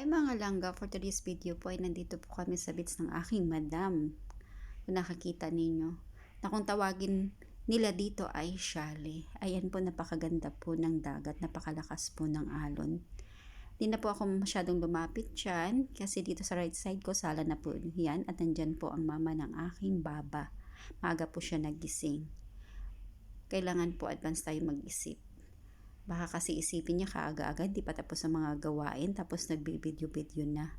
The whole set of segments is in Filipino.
Hi mga langga, for today's video po ay nandito po kami sa beach ng aking madam. Kung nakakita ninyo, na kung tawagin nila dito ay Chalet. Ayan po, napakaganda po ng dagat, napakalakas po ng alon. Di na po ako masyadong lumapit dyan kasi dito sa right side ko sala na po yan at nandyan po ang mama ng aking baba. Maaga po siya nagising. Kailangan po advance tayo mag-isip. Baka kasi isipin niya kaaga-agad, di pa tapos ang mga gawain, tapos nagbi-video-video na.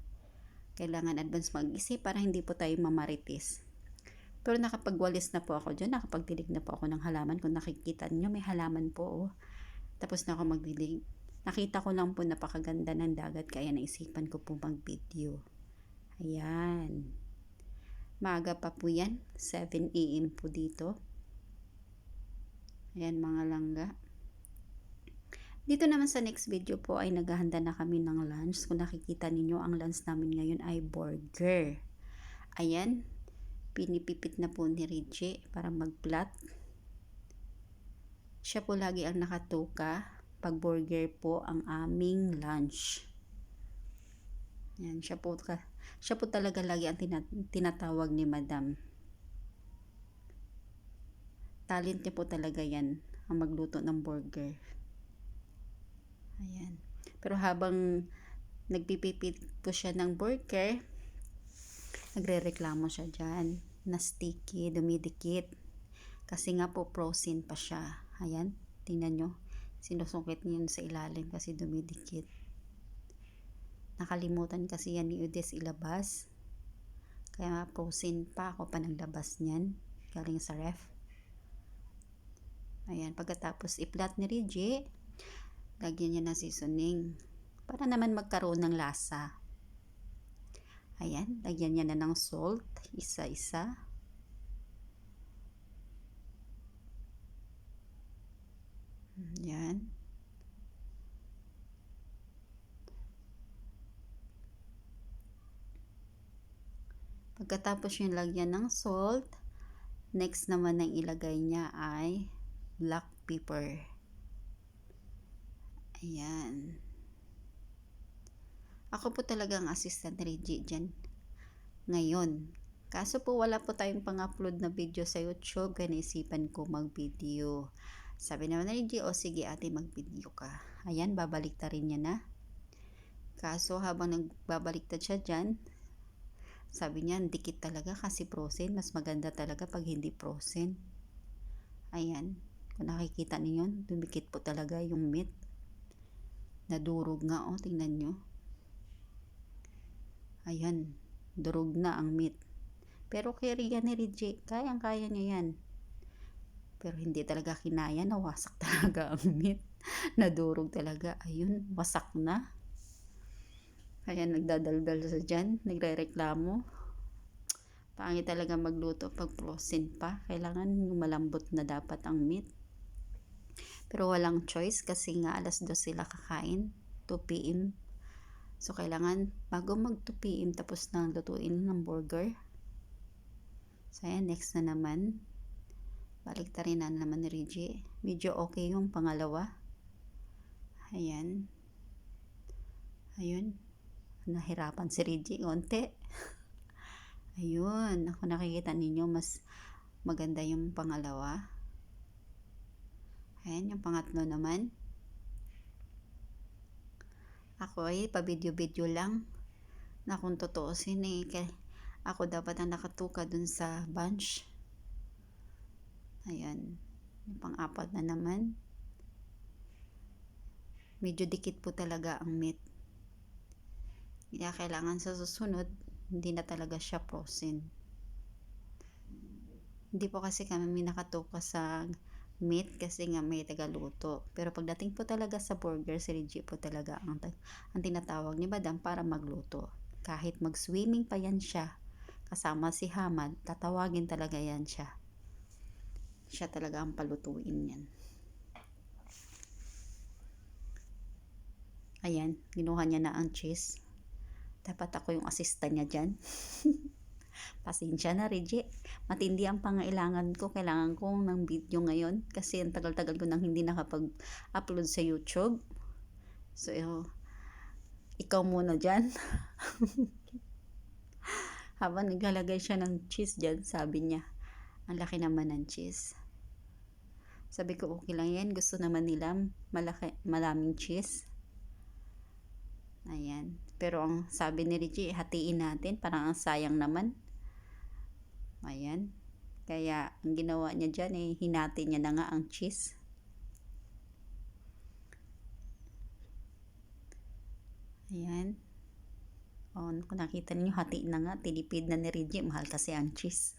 Kailangan advance mag-isip para hindi po tayo mamarites. Pero nakapagwalis na po ako dyan, nakapagdilig na po ako ng halaman. Kung nakikita niyo, may halaman po. Oh. Tapos na ako magdilig. Nakita ko lang po napakaganda ng dagat, kaya naisipan ko po mag-video. Ayan. Maaga pa po yan, 7 AM po dito. Ayan mga langga. Dito naman sa next video po ay naghahanda na kami ng lunch. Kung nakikita ninyo, ang lunch namin ngayon ay burger. Ayan, pinipipit na po ni Reggie para mag-plot. Siya po lagi ang nakatuka pag burger po ang aming lunch. Ayan, siya po talaga lagi ang tinatawag ni Madam. Talent niya po talaga yan, ang magluto ng burger. Ayan. Pero habang nagpipipit po siya ng burger, nagre-reklamo siya dyan na sticky, dumidikit. Kasi nga po frozen pa siya. Ayan, tingnan nyo. Sinusungkit niya sa ilalim kasi dumidikit. Nakalimutan kasi yan ni Udes ilabas. Kaya frozen pa, ako pa naglabas niyan. Galing sa ref. Ayan, pagkatapos i-plot ni Reggie, lagyan niya ng seasoning para naman magkaroon ng lasa. Ayan, lagyan niya na ng salt, isa-isa. Ayan. Pagkatapos yung lagyan ng salt, next naman ang ilagay niya ay black pepper. Ayan. Ako po talaga ang assistant Reggie dyan ngayon. Kaso po wala po tayong pang-upload na video sa YouTube, kaya naisipan ko mag-video. Sabi naman ni Reggie, o sige ate, mag-video ka. Ayan, babaliktarin niya na. Kaso habang nagbabalikta siya dyan, sabi niya, dikit talaga kasi frozen. Mas maganda talaga pag hindi frozen. Ayan, kung nakikita niyo, dumikit po talaga yung meat. Nadurog nga, oh, tingnan nyo. Ayan, durog na ang meat. Pero kaya yan ni Reggie, kayang-kaya niya yan. Pero hindi talaga kinaya, nawasak talaga ang meat. Nadurog talaga, ayun, wasak na. Kaya nagdadaldal sa dyan, nagre-reklamo. Pangit talaga magluto pag frozen pa. Kailangan malambot na dapat ang meat. Pero walang choice kasi nga alas 2 sila kakain, 2 PM. So kailangan bago mag 2 PM tapos na lutuin ng burger. So ayan, next na naman. Baliktarin na naman ni Reggie. Medyo okay yung pangalawa. Ayan. Ayun. Nahirapan si Reggie konti. Ayun. Ako nakikita ninyo mas maganda yung pangalawa. Ayan, yung pangatlo naman. Ako ay pa-video-video lang. Na kung totoosin eh, ako dapat ang nakatuka dun sa bunch. Ayan. Yung pang-apat na naman. Medyo dikit po talaga ang meat. Kaya kailangan sa susunod, hindi na talaga siya frozen. Hindi po kasi kami nakatuka sa meat kasi nga may tagaluto. Pero pagdating po talaga sa burger, si Reggie po talaga ang tinatawag ni Madam para magluto. Kahit mag-swimming pa yan siya, kasama si Hamad, tatawagin talaga yan siya. Siya talaga ang palutuin yan. Ayan, ginuha niya na ang cheese. Dapat ako yung assistant niya dyan. Pasensya na Reggie, matindi ang pangailangan ko. Kailangan ko ng video ngayon kasi ang tagal-tagal ko nang hindi nakapag-upload sa YouTube. So Ikaw muna dyan. Habang naglalagay siya ng cheese dyan, sabi niya, ang laki naman ng cheese. Sabi ko, okay lang yan. Gusto naman nila maraming cheese. Ayan. Pero ang sabi ni Reggie, hatiin natin. Parang ang sayang naman. Ayan. Kaya, ang ginawa niya dyan, hinati niya na nga ang cheese. Ayan. O, kung nakita niyo, hatiin na nga. Tinipid na ni Reggie. Mahal kasi ang cheese.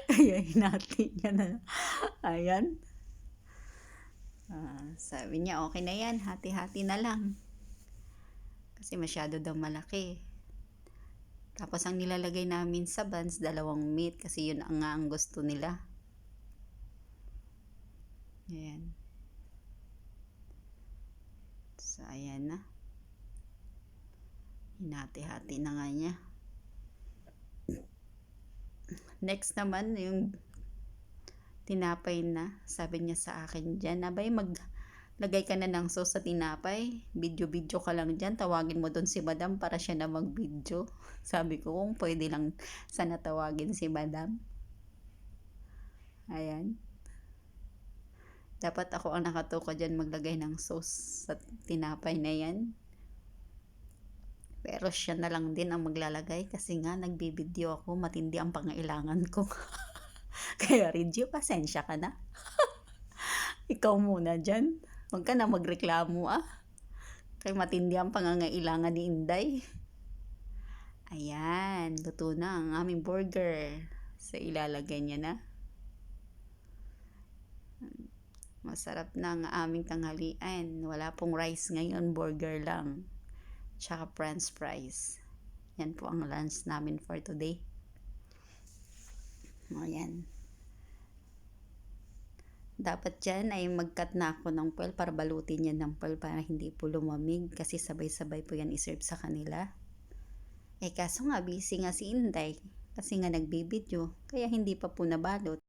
Kaya, hinati niya na. Ayan. Sabi niya, okay na yan. Hati-hati na lang. Kasi masyado daw malaki. Tapos ang nilalagay namin sa buns, 2 meat kasi yun ang nga ang gusto nila. Ayan. So, ayan na. Hinati-hati na nga niya. Next naman, yung tinapay na. Sabi niya sa akin dyan, abay maglagay ka na ng sauce sa tinapay. Video-video ka lang dyan. Tawagin mo doon si madam para siya na mag-video. Sabi ko, kung pwede lang sana tawagin si madam. Ayan. Dapat ako ang nakatuka dyan maglagay ng sauce sa tinapay na yan. Pero siya na lang din ang maglalagay kasi nga nagbibideo ako, matindi ang pangailangan ko. Kaya Reggie, pasensya ka na. Ikaw muna dyan. Huwag ka na magreklamo Kaya matindi ang pangangailangan ni Inday. Ayan, luto na ang aming burger. So, ilalagay niya na. Masarap na ang aming tanghalian. Wala pong rice ngayon, burger lang. Tsaka french fries. Yan po ang lunch namin for today. Ayan. Dapat dyan ay mag-cut na ako ng foil para balutin yan ng foil para hindi po lumamig kasi sabay-sabay po yan iserve sa kanila. Kaso nga busy nga si Inday kasi nga nagbibideo kaya hindi pa po nabalot.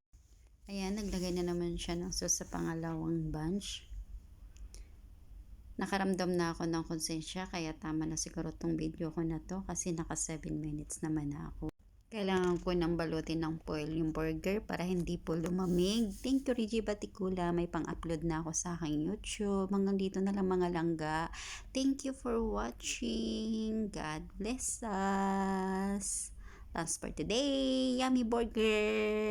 Ayan, naglagay na naman siya ng sauce sa pangalawang bunch. Nakaramdam na ako ng konsensya kaya tama na siguro tong video ko na to kasi naka 7 minutes naman na ako. Kailangan ko ng balutin ng foil yung burger para hindi po lumamig. Thank you Reggie Batikula. May pang-upload na ako sa aking YouTube. Hanggang dito na lang mga langga. Thank you for watching. God bless us. That's for today. Yummy burger!